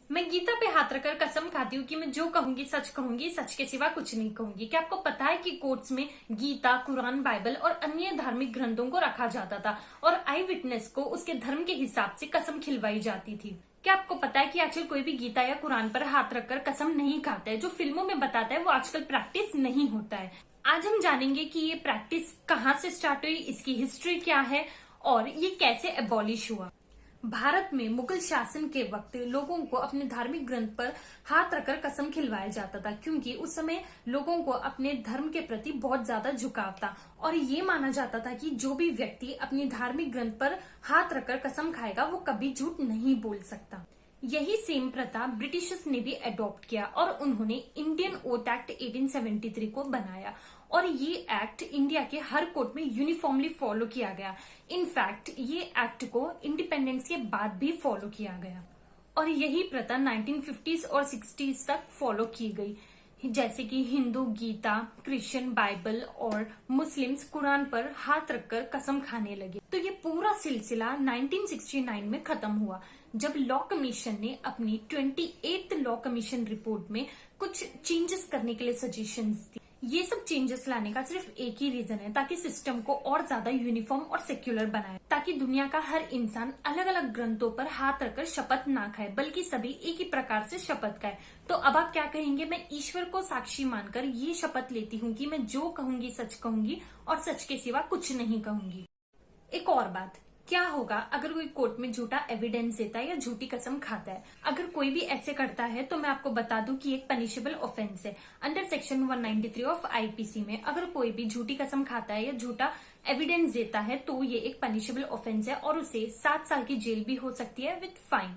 मैं गीता पे हाथ रखकर कसम खाती हूँ कि मैं जो कहूंगी सच के सिवा कुछ नहीं कहूंगी। क्या आपको पता है कि कोर्ट्स में गीता, कुरान, बाइबल और अन्य धार्मिक ग्रंथों को रखा जाता था और आई विटनेस को उसके धर्म के हिसाब से कसम खिलवाई जाती थी। क्या आपको पता है कि आजकल कोई भी गीता या कुरान पर हाथ रखकर कसम नहीं खाता है? जो फिल्मों में बताता है वो आजकल प्रैक्टिस नहीं होता है। आज हम जानेंगे कि ये प्रैक्टिस कहाँ से स्टार्ट हुई, इसकी हिस्ट्री क्या है और ये कैसे एबॉलिश हुआ। भारत में मुगल शासन के वक्त लोगों को अपने धार्मिक ग्रंथ पर हाथ रखकर कसम खिलवाया जाता था, क्योंकि उस समय लोगों को अपने धर्म के प्रति बहुत ज्यादा झुकाव था और ये माना जाता था कि जो भी व्यक्ति अपने धार्मिक ग्रंथ पर हाथ रखकर कसम खाएगा वो कभी झूठ नहीं बोल सकता। यही सेम प्रथा ब्रिटिशर्स ने भी अडॉप्ट किया और उन्होंने इंडियन ओथ एक्ट 1873 को बनाया और ये एक्ट इंडिया के हर कोर्ट में यूनिफॉर्मली फॉलो किया गया। इनफैक्ट ये एक्ट को इंडिपेंडेंस के बाद भी फॉलो किया गया और यही प्रथा 1950s और 60s तक फॉलो की गई। जैसे कि हिंदू गीता, क्रिश्चियन बाइबल और मुस्लिम्स कुरान पर हाथ रखकर कसम खाने लगे। तो ये पूरा सिलसिला 1969 में खत्म हुआ, जब लॉ कमीशन ने अपनी 28th लॉ कमीशन रिपोर्ट में कुछ चेंजेस करने के लिए सजेशंस दी। ये सब चेंजेस लाने का सिर्फ एक ही रीजन है, ताकि सिस्टम को और ज्यादा यूनिफॉर्म और सेक्युलर बनाए, ताकि दुनिया का हर इंसान अलग अलग ग्रंथों पर हाथ रखकर शपथ ना खाए, बल्कि सभी एक ही प्रकार से शपथ खाए। तो अब आप क्या कहेंगे? मैं ईश्वर को साक्षी मानकर ये शपथ लेती हूँ कि मैं जो कहूंगी सच कहूंगी और सच के सिवा कुछ नहीं कहूंगी। एक और बात, क्या होगा अगर कोई कोर्ट में झूठा एविडेंस देता है या झूठी कसम खाता है? अगर कोई भी ऐसे करता है तो मैं आपको बता दूं कि एक पनिशेबल ऑफेंस है। अंडर सेक्शन 193 ऑफ आईपीसी में अगर कोई भी झूठी कसम खाता है या झूठा एविडेंस देता है तो ये एक पनिशेबल ऑफेंस है और उसे 7 साल की जेल भी हो सकती है विद फाइन।